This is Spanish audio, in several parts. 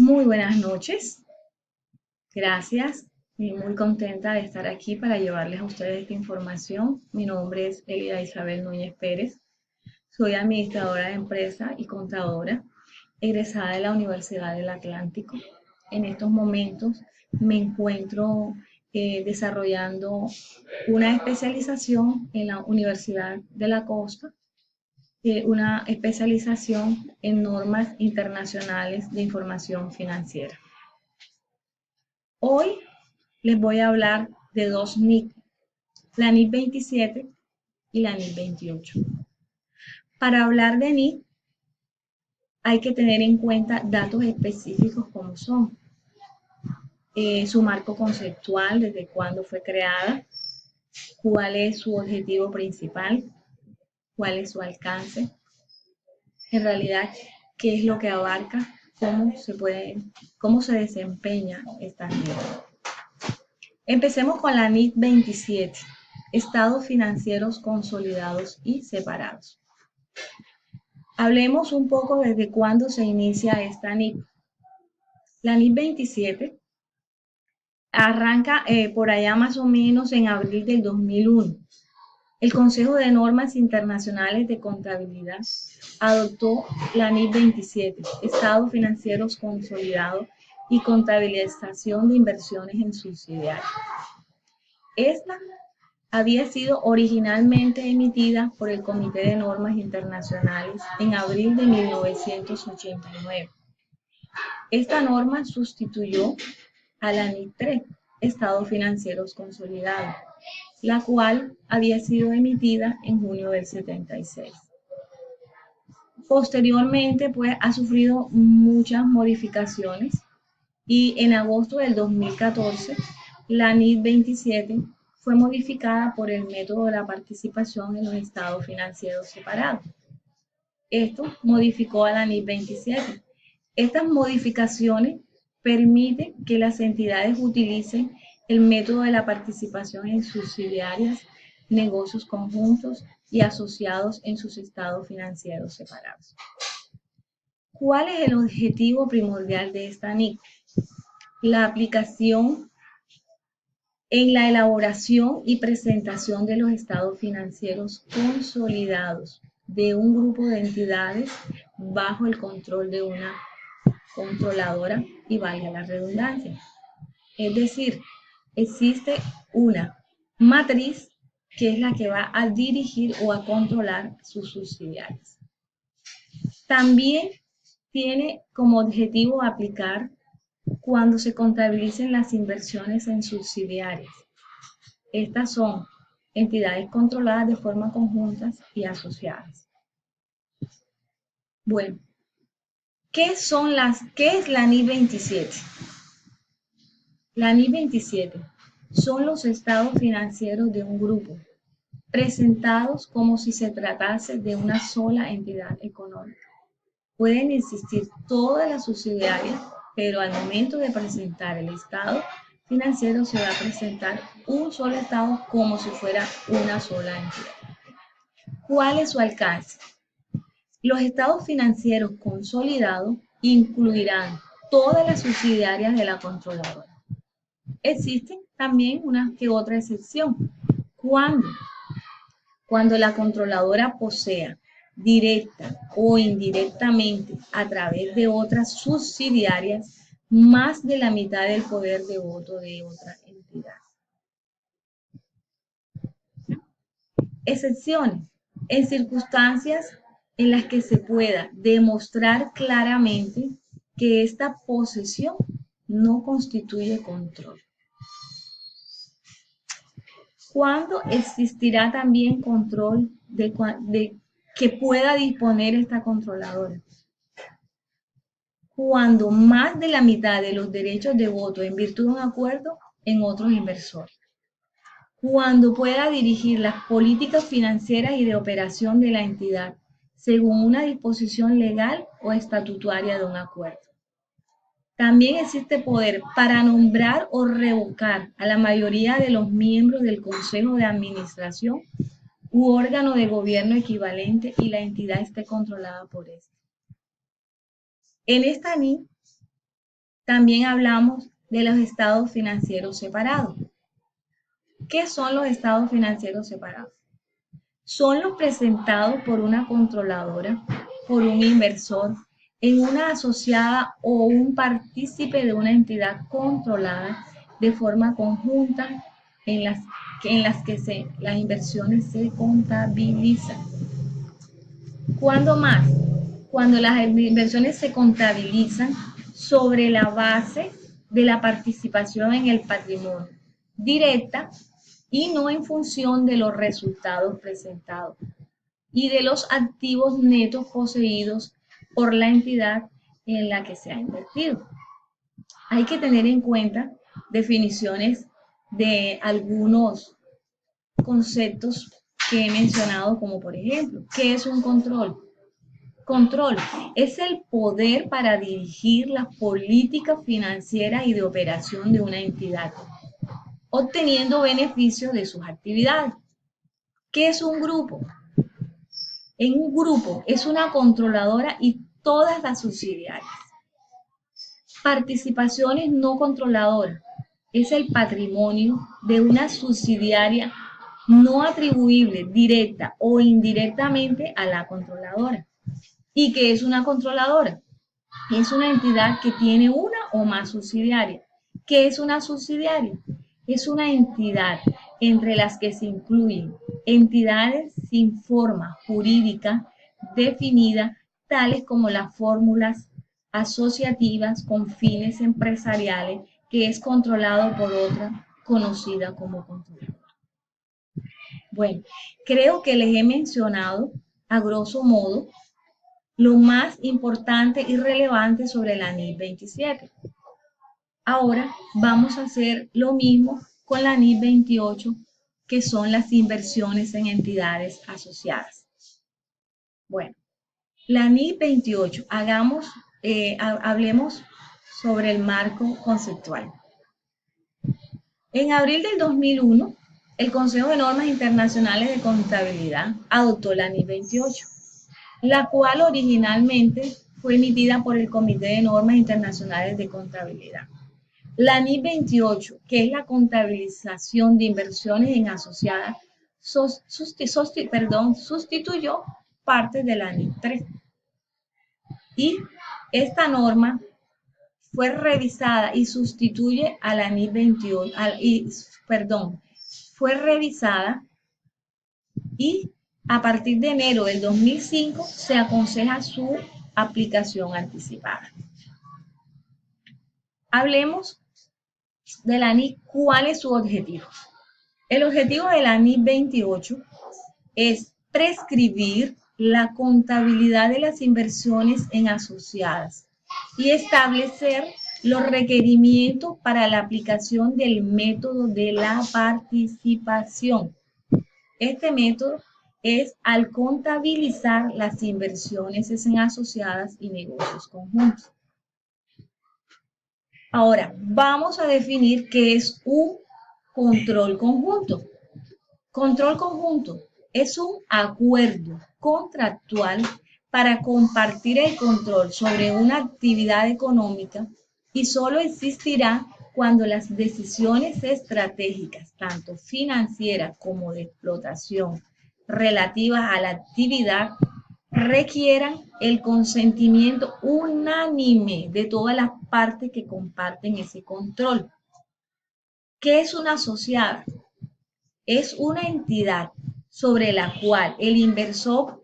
Muy buenas noches, gracias. Y muy contenta de estar aquí para llevarles a ustedes esta información. Mi nombre es Elida Isabel Núñez Pérez. Soy administradora de empresa y contadora, egresada de la Universidad del Atlántico. En estos momentos me encuentro desarrollando una especialización en la Universidad de la Costa, una especialización en normas internacionales de información financiera. Hoy les voy a hablar de dos NIC, la NIC 27 y la NIC 28. Para hablar de NIC hay que tener en cuenta datos específicos como son su marco conceptual, desde cuándo fue creada, cuál es su objetivo principal, cuál es su alcance, en realidad qué es lo que abarca, cómo se desempeña esta NIC. Empecemos con la NIC 27, estados financieros consolidados y separados. Hablemos un poco desde cuándo se inicia esta NIC. La NIC 27 arranca por allá más o menos en abril del 2001. El Consejo de Normas Internacionales de Contabilidad adoptó la NIC 27, estados financieros consolidados y contabilización de inversiones en subsidiarias. Esta había sido originalmente emitida por el Comité de Normas Internacionales en abril de 1989. Esta norma sustituyó a la NIC 3, Estados Financieros Consolidados, la cual había sido emitida en junio del 76. Posteriormente, pues, ha sufrido muchas modificaciones y en agosto del 2014, la NIC 27 fue modificada por el método de la participación en los estados financieros separados. Esto modificó a la NIC 27. Estas modificaciones permiten que las entidades utilicen el método de la participación en subsidiarias, negocios conjuntos y asociados en sus estados financieros separados. ¿Cuál es el objetivo primordial de esta NIC? La aplicación en la elaboración y presentación de los estados financieros consolidados de un grupo de entidades bajo el control de una controladora y valga la redundancia. Es decir, existe una matriz que es la que va a dirigir o a controlar sus subsidiarias. También tiene como objetivo aplicar cuando se contabilicen las inversiones en subsidiarias. Estas son entidades controladas de forma conjunta y asociadas. Bueno, ¿qué es la NIC 27? La NIC 27 son los estados financieros de un grupo, presentados como si se tratase de una sola entidad económica. Pueden existir todas las subsidiarias, pero al momento de presentar el estado financiero se va a presentar un solo estado como si fuera una sola entidad. ¿Cuál es su alcance? Los estados financieros consolidados incluirán todas las subsidiarias de la controladora. Existen también una que otra excepción. Cuando la controladora posea directa o indirectamente a través de otras subsidiarias más de la mitad del poder de voto de otra entidad. Excepciones. En circunstancias en las que se pueda demostrar claramente que esta posesión no constituye control. ¿Cuándo existirá también control de que pueda disponer esta controladora? Cuando más de la mitad de los derechos de voto en virtud de un acuerdo en otros inversores. Cuando pueda dirigir las políticas financieras y de operación de la entidad según una disposición legal o estatutaria de un acuerdo. También existe poder para nombrar o revocar a la mayoría de los miembros del Consejo de Administración u órgano de gobierno equivalente y la entidad esté controlada por este. En esta NIC También hablamos de los estados financieros separados. ¿Qué son los estados financieros separados? Son los presentados por una controladora, por un inversor, en una asociada o un partícipe de una entidad controlada de forma conjunta en las que las inversiones se contabilizan. ¿Cuándo más? Cuando las inversiones se contabilizan sobre la base de la participación en el patrimonio directa y no en función de los resultados presentados y de los activos netos poseídos por la entidad en la que se ha invertido. Hay que tener en cuenta definiciones de algunos conceptos que he mencionado, como por ejemplo, ¿qué es un control? Control es el poder para dirigir las políticas financieras y de operación de una entidad, obteniendo beneficios de sus actividades. ¿Qué es un grupo? En un grupo es una controladora y todas las subsidiarias. Participaciones no controladoras es el patrimonio de una subsidiaria no atribuible directa o indirectamente a la controladora. ¿Y qué es una controladora? Es una entidad que tiene una o más subsidiarias. ¿Qué es una subsidiaria? Es una entidad entre las que se incluyen entidades sin forma jurídica definida, tales como las fórmulas asociativas con fines empresariales, que es controlado por otra conocida como controladora. Bueno, creo que les he mencionado a grosso modo lo más importante y relevante sobre la NIF 27. Ahora vamos a hacer lo mismo con la NIF 28, que son las inversiones en entidades asociadas. Bueno, la NIF 28, hablemos sobre el marco conceptual. En abril del 2001, el Consejo de Normas Internacionales de Contabilidad adoptó la NIF 28, la cual originalmente fue emitida por el Comité de Normas Internacionales de Contabilidad. La NIF 28, que es la contabilización de inversiones en asociadas, sustituyó parte de la NIF 3. Y esta norma fue revisada y sustituye a la NIF 28, fue revisada y a partir de enero del 2005 se aconseja su aplicación anticipada. Hablemos de la NIF. ¿Cuál es su objetivo? El objetivo de la NIF 28 es prescribir la contabilidad de las inversiones en asociadas y establecer los requerimientos para la aplicación del método de la participación. Este método es al contabilizar las inversiones en asociadas y negocios conjuntos. Ahora, vamos a definir qué es un control conjunto. Control conjunto es un acuerdo contractual para compartir el control sobre una actividad económica y solo existirá cuando las decisiones estratégicas, tanto financieras como de explotación, relativas a la actividad, requieran el consentimiento unánime de todas las partes que comparten ese control. ¿Qué es una asociada? Es una entidad sobre la cual el inversor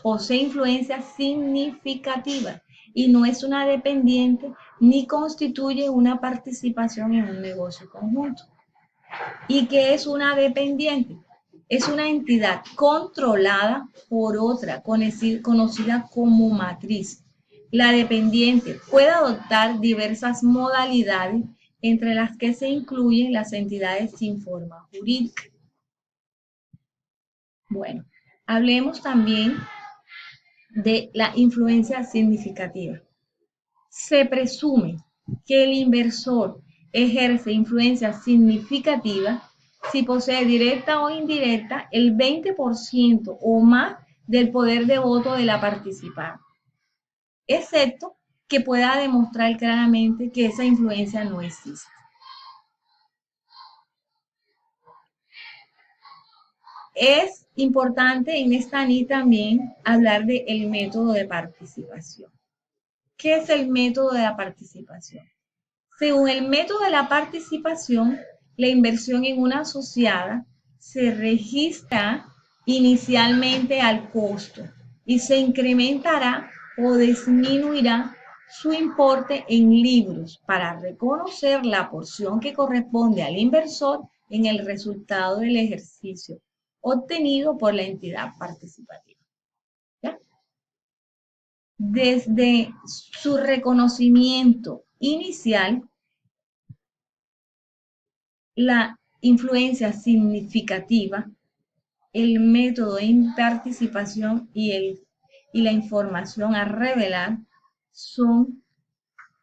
posee influencia significativa y no es una dependiente ni constituye una participación en un negocio conjunto. ¿Y qué es una dependiente? Es una entidad controlada por otra, conocida como matriz. La dependiente puede adoptar diversas modalidades, entre las que se incluyen las entidades sin forma jurídica. Bueno, hablemos también de la influencia significativa. Se presume que el inversor ejerce influencia significativa si posee directa o indirecta el 20% o más del poder de voto de la participante, excepto que pueda demostrar claramente que esa influencia no existe. Es importante en esta NI también hablar del método de participación. ¿Qué es el método de la participación? Según el método de la participación, la inversión en una asociada se registra inicialmente al costo y se incrementará o disminuirá su importe en libros para reconocer la porción que corresponde al inversor en el resultado del ejercicio obtenido por la entidad participativa. ¿Ya? Desde su reconocimiento inicial, la influencia significativa, el método de participación y la información a revelar son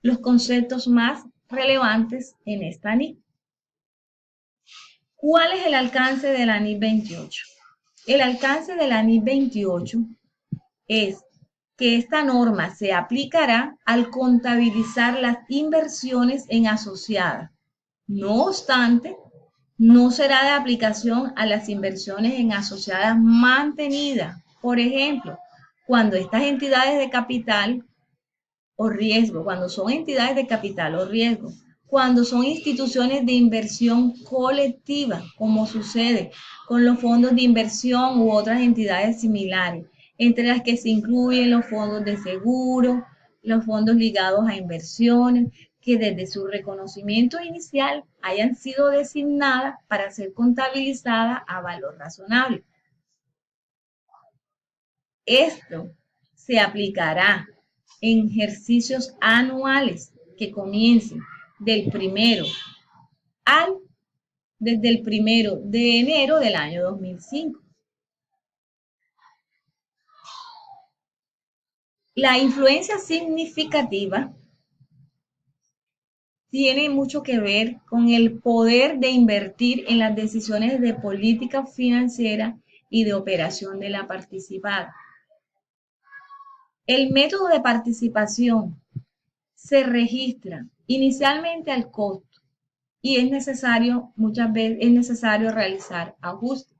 los conceptos más relevantes en esta NIC. ¿Cuál es el alcance de la NIC 28? El alcance de la NIC 28 es que esta norma se aplicará al contabilizar las inversiones en asociadas. No obstante, no será de aplicación a las inversiones en asociadas mantenidas. Por ejemplo, cuando estas entidades de capital o riesgo, cuando son entidades de capital o riesgo, cuando son instituciones de inversión colectiva, como sucede con los fondos de inversión u otras entidades similares, entre las que se incluyen los fondos de seguro, los fondos ligados a inversiones, que desde su reconocimiento inicial hayan sido designadas para ser contabilizadas a valor razonable. Esto se aplicará en ejercicios anuales que comiencen desde el 1 de enero del año 2005. La influencia significativa tiene mucho que ver con el poder de invertir en las decisiones de política financiera y de operación de la participada. El método de participación se registra inicialmente al costo y muchas veces es necesario realizar ajustes.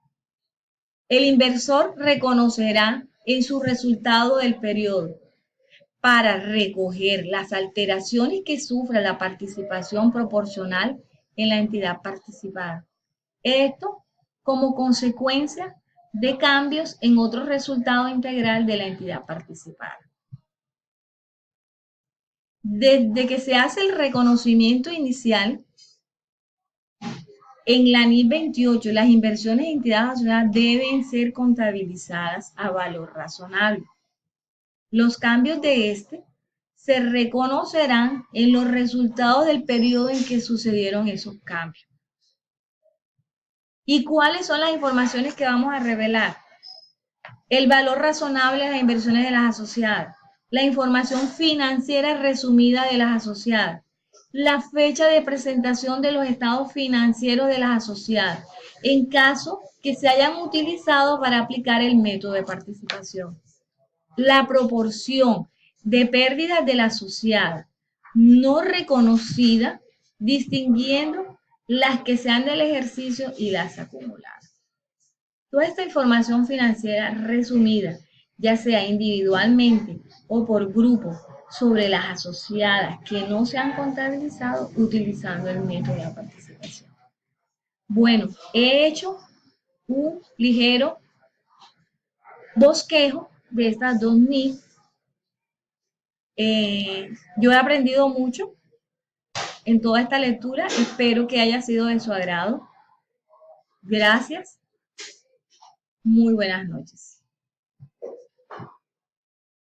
El inversor reconocerá en su resultado del periodo para recoger las alteraciones que sufra la participación proporcional en la entidad participada. Esto como consecuencia de cambios en otro resultado integral de la entidad participada. Desde que se hace el reconocimiento inicial, en la NIC 28, las inversiones en entidades asociadas deben ser contabilizadas a valor razonable. Los cambios de se reconocerán en los resultados del periodo en que sucedieron esos cambios. ¿Y cuáles son las informaciones que vamos a revelar? El valor razonable de las inversiones de las asociadas, la información financiera resumida de las asociadas, la fecha de presentación de los estados financieros de las asociadas, en caso que se hayan utilizado para aplicar el método de participación. La proporción de pérdidas de la asociada no reconocida, distinguiendo las que sean del ejercicio y las acumuladas. Toda esta información financiera resumida, ya sea individualmente o por grupo, sobre las asociadas que no se han contabilizado utilizando el método de participación. Bueno, he hecho un ligero bosquejo de estas dos NIC. Yo he aprendido mucho en toda esta lectura, espero que haya sido de su agrado. Gracias, muy buenas noches.